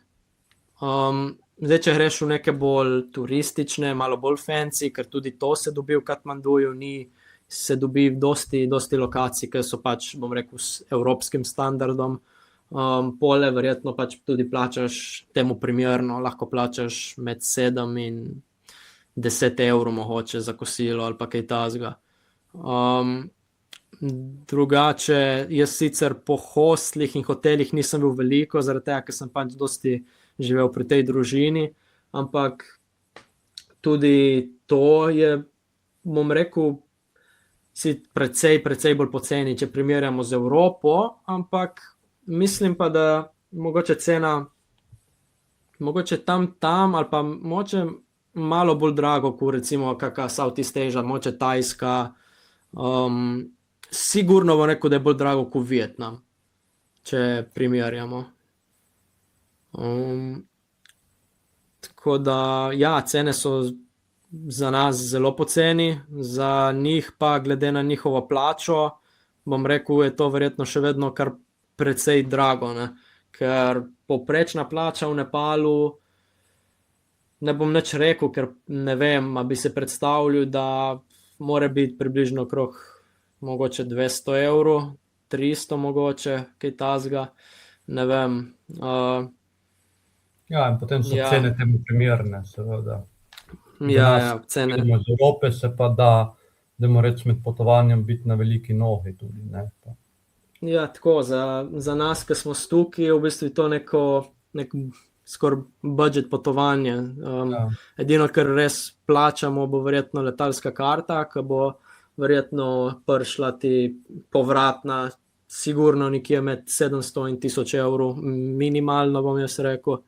Zdaj, če greš v neke bolj turistične, malo bolj fancy, ker tudi to se dobi v Katmanduju, se dobi dosti lokacij, ki so pač, bom rekel, s evropskim standardom. Pole verjetno pač tudi plačaš temu primerno, lahko plačaš med 7 in 10 evrov mogoče za kosilo ali pa kaj tasga. Drugače, jaz sicer po hostlih in hotelih nisem bil veliko, zaradi tega, ker sem pač dosti živel pri tej družini, ampak tudi to je, bom rekel, si precej bolj poceni, če primerjamo z Evropo, ampak mislim pa, da mogoče cena, mogoče tam ali pa mogoče malo bolj drago, kot recimo kakšna Southeast Asia, mogoče Tajska, sigurno bom rekel, da je bolj drago kot Vietnam, če primerjamo. Tako da, ja, cene so za nas zelo poceni, za njih pa glede na njihovo plačo, bom rekel, je to verjetno še vedno kar precej drago, ne? Ker povprečna plača v Nepalu, ne bom nič rekel, ker ne vem, a bi se predstavljal, da mora biti približno okrog mogoče 200 evrov, 300 mogoče, kaj tasga, ne vem. Ja, in potem so cene temu primerne, seveda. Ja, cene. Iz Evrope se pa dajmo reči, med potovanjem biti na veliki nogi tudi, ne? Ja, tako, za nas, ki smo tukaj, je v bistvu to nek skoraj budget potovanje. Edino, kar res plačamo, bo verjetno letalska karta, ki bo verjetno prišla ti povratna, sigurno nekje med 700 in 1000 evrov, minimalno bom jaz rekel.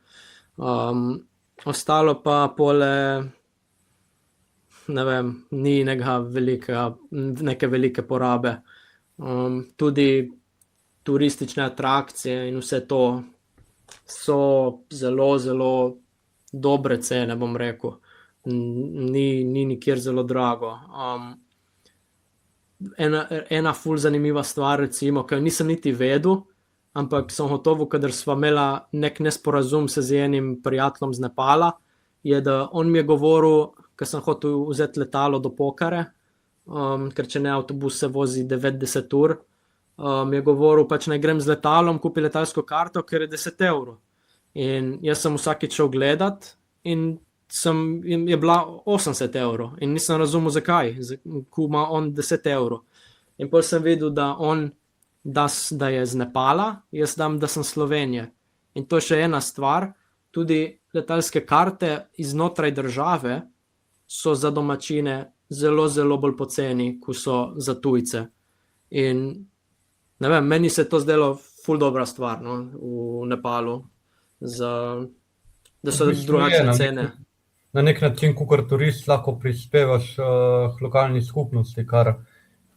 Ostalo pa pole, ne vem, ni neke velike porabe. Tudi turistične atrakcije in vse to so zelo dobre cene, bom rekel. Ni nikjer zelo drago. Ena ful zanimiva stvar, recimo, ki nisem niti vedel, ampak sem hotovo, kadar sva imela nek nesporazum se z enim prijateljem z Nepala, je, da on mi je govoril, ker sem hotel vzeti letalo do Pokare, ker če ne avtobus se vozi 90 ur, mi je govoril, pač naj grem z letalom, kupi letalsko karto, ker je 10 evrov. In jaz sem vsakič šel gledat in je bila 80 evrov in nisem razumel, zakaj, ko ima on 10 evrov. In potem sem videl, da on da je z Nepala, jaz dam, da sem Slovenije. In to je še ena stvar, tudi letalske karte iznotraj države so za domačine zelo bolj poceni, kot so za tujce. In ne vem, meni se to zdelo ful dobra stvar, no, v Nepalu, da so drugačne cene. Na nek način, kakor turist, lahko prispevaš k lokalni skupnosti, kar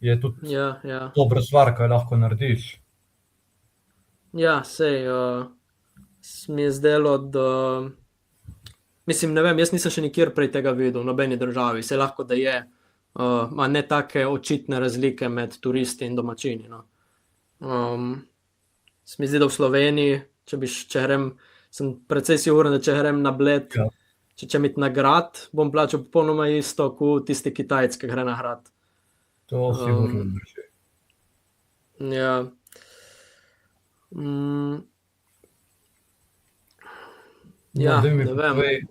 je tudi dobra stvar, kaj lahko narediš. Ja, sej, mi je zdelo, da mislim, ne vem, jaz nisem še nikjer prej tega videl, v nobeni državi, sej lahko, da je, a ne take očitne razlike med turisti in domačini, no. Se mi zdi, da v Sloveniji, če grem, sem precej siguren, da če grem na Bled, če mi na grad, bom plačal popolnoma isto, kot tisti Kitajec, ki gre na grad. To sigurno drži. Ja. Ja, Daj mi ne vem. povej,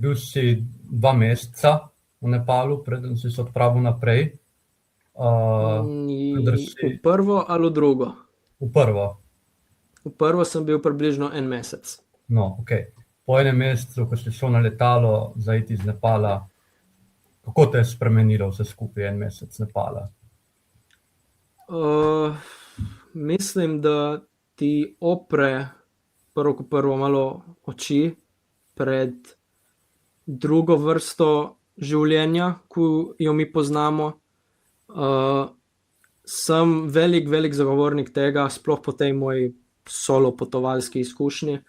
bil si 2 meseca v Nepalu, preden si se odpravil naprej. Kadar V si prvo ali v drugo? v prvo. V prvo sem bil približno 1 mesec. No, okej. Po enem mesecu, ko si šel na letalo za iti iz Nepala, kako te je spremenilo vse skupaj 1 mesec Nepala? Mislim, da ti opre prvo kot prvo malo oči pred drugo vrsto življenja, ki jo mi poznamo. Sem velik zagovornik tega, sploh po tej moji solo potovalski izkušnji,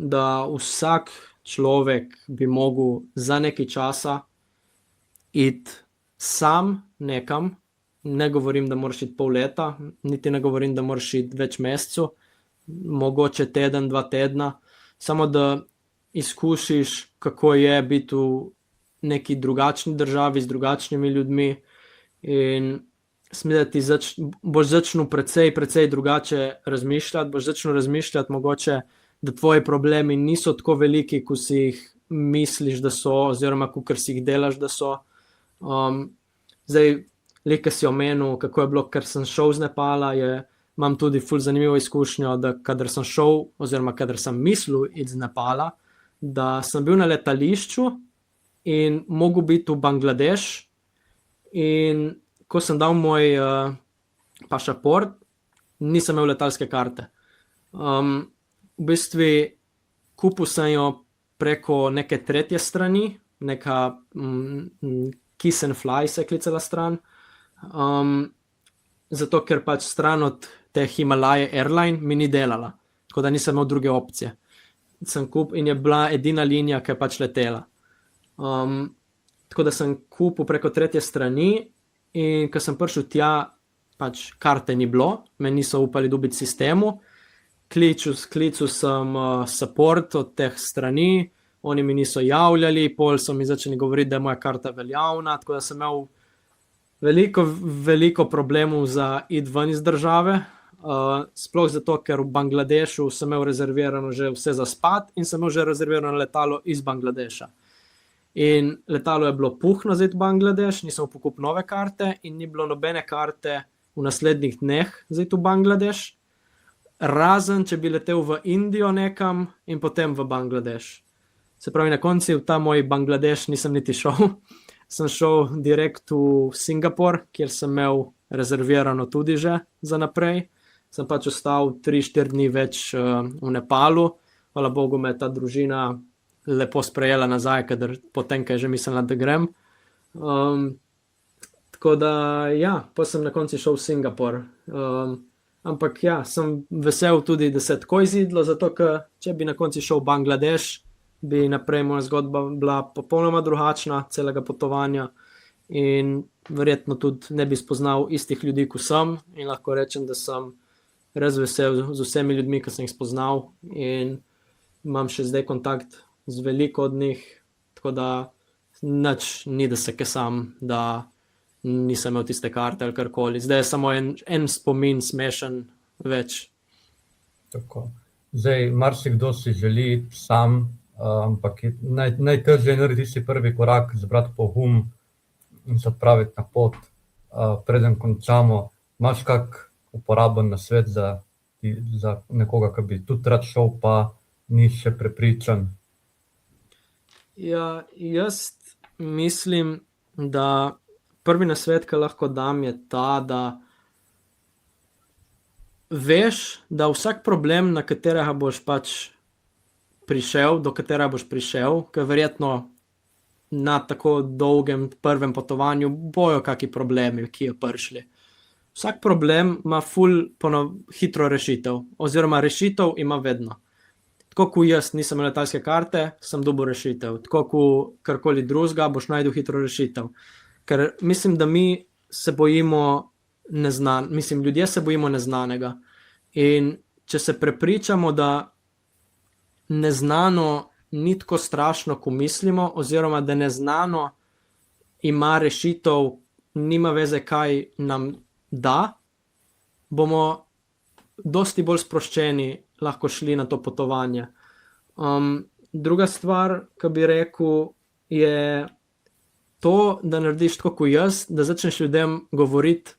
da vsak človek bi mogel za nekaj časa iti sam nekam. Ne govorim, da moraš iti pol leta, niti ne govorim, da moraš iti več mesecev, mogoče teden, 2 tedna, samo da izkusiš, kako je biti v neki drugačni državi z drugačnimi ljudmi, in smisel, da ti boš začel precej drugače razmišljati, boš začel razmišljati mogoče, da tvoji problemi niso tako veliki, kot si jih misliš, da so, oziroma kakor si jih delaš, da so. Zdaj, Lika si omenil, kako je bilo, ker sem šel z Nepala, imam tudi ful zanimivo izkušnjo, da kadar sem šel, oziroma kadar sem mislil iti z Nepala, da sem bil na letališču in mogel biti v Bangladeš, in ko sem dal moj pašaport, nisem imel letalske karte. V bistvu kupil sem jo preko neke tretje strani, neka Kiss and Fly se je klicala stran, zato ker pač stran od te Himalaje Airline mi ni delala, tako da nisem imel druge opcije. In je bila edina linija, ki je pač letela. Tako da sem kupil preko tretje strani, in ko sem prišel tja, pač karte ni bilo, me niso upali dobiti sistemu. Klical sem support od teh strani, oni mi niso javljali, pol so mi začeli govoriti, da je moja karta veljavna, tako da sem imel veliko problemov za iti ven iz države, sploh zato, ker v Bangladešu sem imel rezervirano že vse za spat in sem imel že rezervirano letalo iz Bangladeša. In letalo je bilo puhno za iti v Bangladeš, nisem pokupil nove karte in ni bilo nobene karte v naslednjih dneh za iti v Bangladeš, razen če bi letel v Indijo nekam in potem v Bangladeš. Se pravi, na koncu v ta moj Bangladeš nisem niti šel. Sem šel direkt v Singapur, kjer sem imel rezervirano tudi že za naprej. Sem pač ostal 3-4 dni več v Nepalu. Hvala Bogu me je ta družina lepo sprejela nazaj, ker potem, kaj že mislila, da grem. Tako da, ja, pa sem na koncu šel v Singapur. Ampak ja, sem vesel tudi, da se je tako izidlo, zato ker če bi na koncu šel v Bangladeš, bi naprej moja zgodba bila popolnoma drugačna, celega potovanja, in verjetno tudi ne bi spoznal istih ljudi, kot sem, in lahko rečem, da sem res vesel z vsemi ljudmi, ki sem jih spoznal, in imam še zdaj kontakt z veliko od njih, tako da nič ni, da se kesam, da nisem imel tiste karte ali karkoli. Zdaj je samo en spomin smešen več. Tako. Zdaj, marsikdo si želi iti sam, ampak najtežje je narediti si prvi korak, zbrati pogum in se odpraviti na pot. Preden končamo, imaš kak uporaben nasvet za nekoga, ki bi tudi rad šel, pa ni še prepričan? Ja, jaz mislim, da prvi nasvet, ki lahko dam, je ta, da veš, da vsak problem, na katerega boš pač prišel, do katerega boš prišel, ker verjetno na tako dolgem prvem potovanju bojo kaki problemi, ki jo prišli. Vsak problem ima hitro rešitev, oziroma rešitev ima vedno. Tako kot jaz nisem imel letalske karte, sem dobil rešitev. Tako kot karkoli drugega, boš najdel hitro rešitev. Ker mislim, da mi se bojimo ljudje se bojimo neznanega. In če se prepričamo, da neznano ni tako strašno, ko mislimo, oziroma da neznano ima rešitev nima veze, kaj nam da, bomo dosti bolj sproščeni lahko šli na to potovanje. Druga stvar, ki bi rekel, je to, da narediš tako kot jaz, da začneš ljudem govoriti,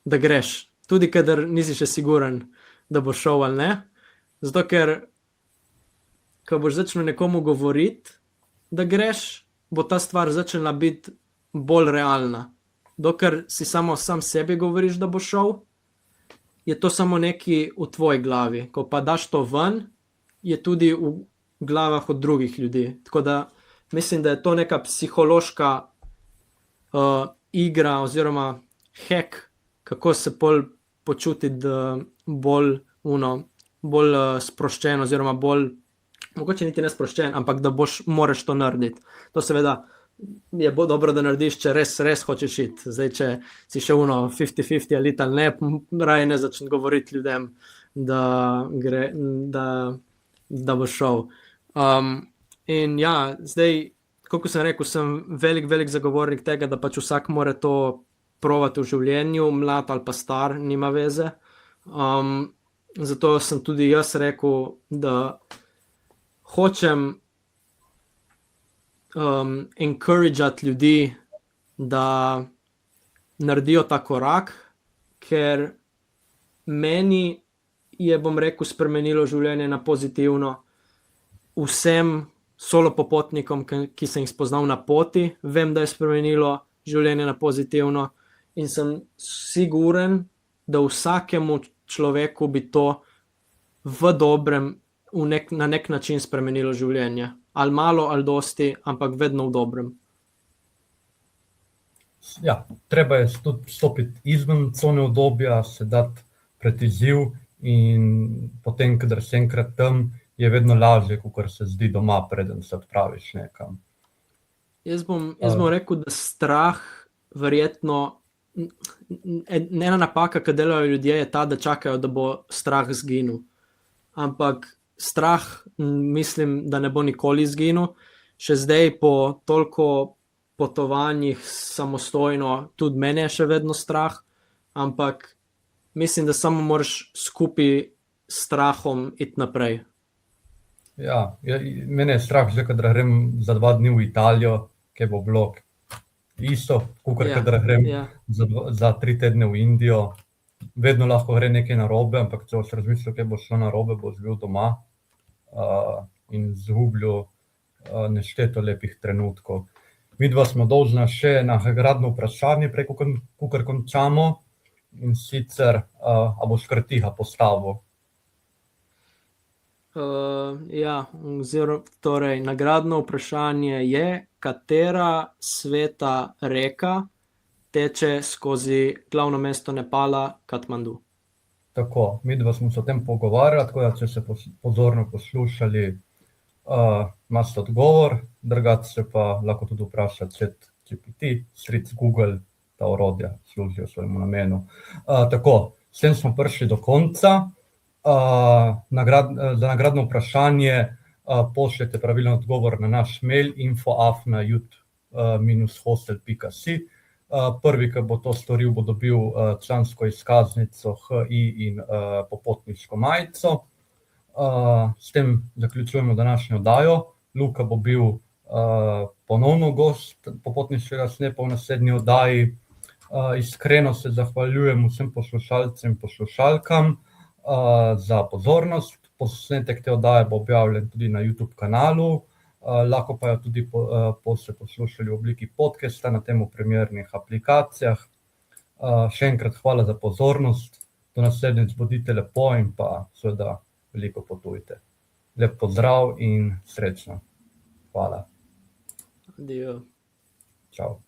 da greš. Tudi, kadar nisi še siguren, da boš šel ali ne. Zato, ker ko boš začel nekomu govoriti, da greš, bo ta stvar začela biti bolj realna. Dokler si samo sam sebi govoriš, da boš šel, je to samo nekaj v tvoji glavi. Ko pa daš to ven, je tudi v glavah od drugih ljudi. Tako da mislim, da je to neka psihološka igra oziroma hack, kako se pol počutiti bolj sproščen oziroma bolj, mogoče niti ne sproščen, ampak da moraš to narediti. To seveda je dobro, da narediš, če res hočeš iti. Zdaj, če si še 50-50 ali ne, raje ne začne govoriti ljudem, da bo šel. In ja, zdaj, kako sem rekel, sem velik zagovornik tega, da pač vsak mora to provati v življenju, mlad ali pa star, nima veze. Zato sem tudi jaz rekel, da hočem encourageati ljudi, da naredijo ta korak, ker meni je, bom rekel, spremenilo življenje na pozitivno. Vsem solo popotnikom, ki sem jih spoznal na poti, vem, da je spremenilo življenje na pozitivno in sem siguren, da vsakemu človeku bi to v dobrem na nek način spremenilo življenje. Ali malo, ali dosti, ampak vedno v dobrem. Ja, treba je tudi stopiti izven cone udobja, se dati pred izziv in potem, kadar si enkrat tam, je vedno lažje, kakor se zdi doma, preden se odpraviš nekam. Jaz bom rekel, da strah verjetno, ena napaka, ki delajo ljudje, je ta, da čakajo, da bo strah zginil. Ampak strah, mislim, da ne bo nikoli izginil. Še zdaj po toliko potovanjih samostojno, tudi mene je še vedno strah, ampak mislim, da samo moraš skupaj s strahom iti naprej. Ja, mene je strah že, kadar grem za 2 dni v Italijo, kjer bo bilo isto, kakor kadar grem za 3 tedne v Indijo. Vedno lahko gre nekaj narobe, ampak če boš razmišljal, kaj bo šlo narobe, boš bil doma in izgubljal nešteto lepih trenutkov. Midva smo dolžna še nagradno vprašanje, kakor končamo, in sicer, a boš kar tiha postavil? Torej, nagradno vprašanje je, katera sveta reka teče skozi glavno mesto Nepala, Katmandu. Tako, midva smo se o tem pogovarjali, tako da če se pozorno poslušali, imate odgovor, drugače pa lahko tudi vprašate ChatGPT, stric Google, ta orodja služijo svojemu namenu. Tako, s tem smo prišli do konca. Za nagradno vprašanje pošljete pravilen odgovor na naš mail info@jut-hostel.si. Prvi, ki bo to storil, bo dobil člansko izkaznico HI in popotniško majico. S tem zaključujemo današnjo oddajo. Luka bo bil ponovno gost popotniškega snepa v naslednji oddaji. Iskreno se zahvaljujem vsem poslušalcem in poslušalkam za pozornost. Posnetek te oddaje bo objavljen tudi na YouTube kanalu, lahko pa jo tudi poslušali v obliki podcasta na temu primernih aplikacijah. Še enkrat hvala za pozornost, do naslednjič bodite lepo in pa seveda veliko potujte. Lep pozdrav in srečno. Hvala. Adijo. Čau.